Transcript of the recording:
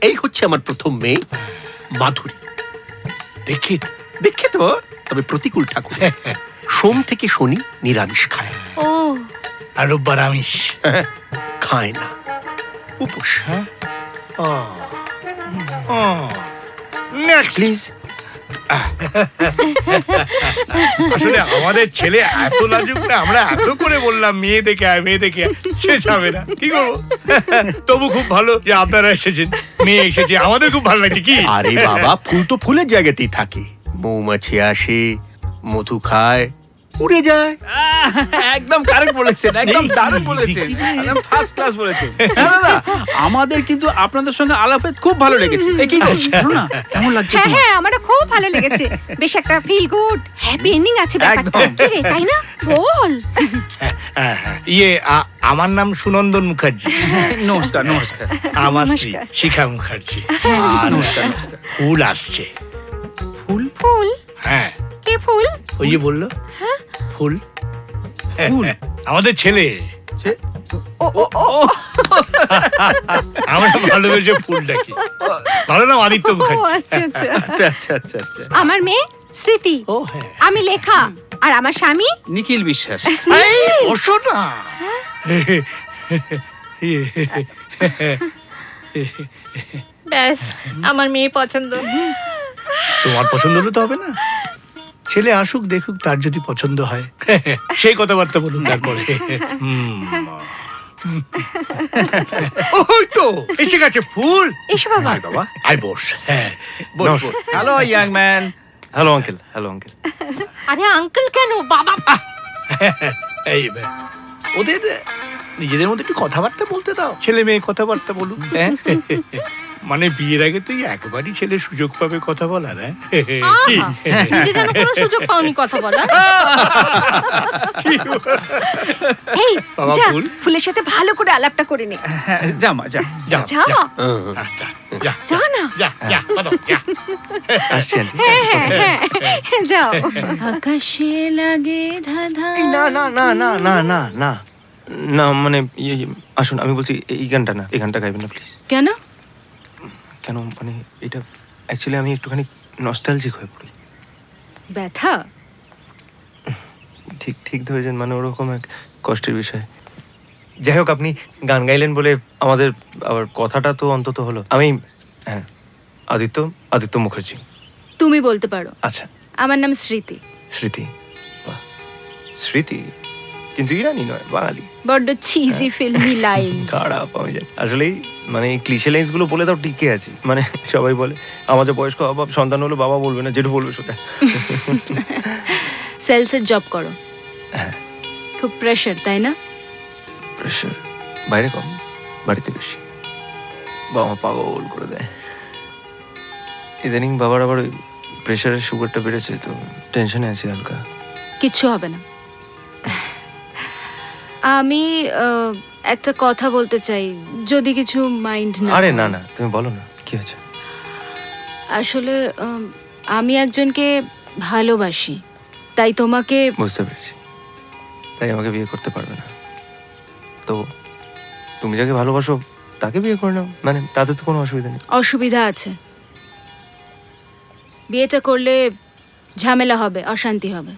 এই হচ্ছে আমার প্রথম মেয়ে মাধুরী। দেখে তো, তবে প্রতিকূল ঠাকুর। সোম থেকে শনি নিরামিষ খায়। ও, আর রোববার আমিষ খায় না, উপোস। Next please. আসলে আমাদের ছেলে এত লাজুক না, আমরা এত করে বললাম মেয়ে দেখে আয়, মেয়ে দেখে আয়, সে যাবে না। কি করবো? তবু খুব ভালো যে আপনারা এসেছেন, মেয়ে এসেছে, আমাদের খুব ভালো লাগছে। কি আরে বাবা, ফুল তো ফুলের জায়গাতেই থাকে। মৌমাছি আসে, মধু খায়, উড়ে যায়। একদম কারেক্ট বলেছেন, একদম দারুণ বলেছেন, একদম ফার্স্ট ক্লাস বলেছেন। দাদা, আমাদের কিন্তু আপনাদের সঙ্গে আলাপে খুব ভালো লেগেছে। কি না, কেমন লাগছে? হ্যাঁ হ্যাঁ, আমারও খুব ভালো লেগেছে। বেশ একটা ফিল গুড হ্যাপি এন্ডিং আছে ব্যাপারটা, তাই না? বল। আমার নাম সুনন্দন মুখার্জি। নমস্কার। নমস্কার। আমার স্ত্রী শিখা মুখার্জি। নমস্কার। ফুল আসছে। ফুল? ফুল? হ্যাঁ, কে ফুল? ওই যে বললো ফুল। ফুল আমাদের ছেলে। আমরা ভালোবেসে ফুল ডাকি। ভালো নাম আদিত্য মুখার্জি। আচ্ছা। আচ্ছা। আমার মেয়ে স্মৃতি। ও হ্যাঁ, আমি লেখা। আর আমার স্বামী নিখিল বিশ্বাস। বসো না। ব্যাস, আমার মেয়ে পছন্দ। তোমার পছন্দ হলে তো হবে না, ছেলে আসুক দেখুক, তার যদি পছন্দ হয় সেই কথাবার্তা বলুন তারপরে। ওই তো এসে গেছে ফুল। এসো বাবা। আয় বাবা, আয় বস। হ্যাঁ, বস। Hello young man. Hello uncle. Hello uncle. আরে আঙ্কেল কেন, বাবা? এই ওদের নিজেদের মধ্যে একটু কথাবার্তা বলতে দাও, ছেলে মেয়ে কথাবার্তা বলুন। হ্যাঁ, মানে বিয়ের আগে তুই একবারই ছেলে সুযোগ পাবে কথা বলার। নিজে যেন কোনো সুযোগ পাওনি কথা বলা। এই বাবা, যা, ফুল? ফুলের সাথে ভালো করে আলাপটা করে নে। জামা যা। যা যা যা না। আসছি আন্টি। হ্যাঁ, যাও। আকাশে লাগে ধাঁধা। না না না না না না না না, মানে আসুন, আমি বলছি এই গানটা না, এই গানটা গাইবেন না প্লিজ। কেন? কেন মানে এটা অ্যাকচুয়ালি আমি একটুখানি নস্টালজিক হয়ে পড়ি। ব্যথা? ঠিক ধরেছেন, মানে ওরকম এক কষ্টের বিষয়। যাই হোক, আপনি গান গাইলেন বলে আমাদের আবার কথাটা তো অন্তত হলো। আমি হ্যাঁ, আদিত্য মুখার্জি। তুমি বলতে পারো। আচ্ছা, আমার নাম স্মৃতি। স্মৃতি। বাহ, স্মৃতি কিন্তু ইরানি নয়, বাঙালি। বড্ড চিজি ফিল্মি লাইন। খারাপ, আমি জানি। আসলেই মানে এই ক্লিশে লাইন্স গুলো বলে তাও টিকে আছি। মানে সবাই বলে আমাদের বয়স্ক অভাব সন্তান হলো বাবা বলবে না, যেটু বলবে সেটা। সেলসের জব করো? হ্যাঁ। খুব প্রেশার, তাই না? প্রেশার বাইরে কম, বাড়িতে বেশি। বাবা মা পাগল করে দেয়। ইদানিং বাবার আবার ওই প্রেশারের সুগারটা বেড়েছে, তো টেনশনে আছি হালকা। কিচ্ছু হবে না। আমি একটা কথা বলতে চাই, যদি কিছু মাইন্ড না। আরে না, তুমি বলো না, কি হয়েছে? আসলে আমি একজনকে ভালোবাসি, তাই তোমাকে। বুঝতে পেরেছি, তাই আমাকে বিয়ে করতে পারবে না। তো তুমি যাকে ভালোবাসো তাকে বিয়ে করে নাও, মানে তাতে তো কোনো অসুবিধা নেই। অসুবিধা আছে। বিয়েটা করলে ঝামেলা হবে, অশান্তি হবে।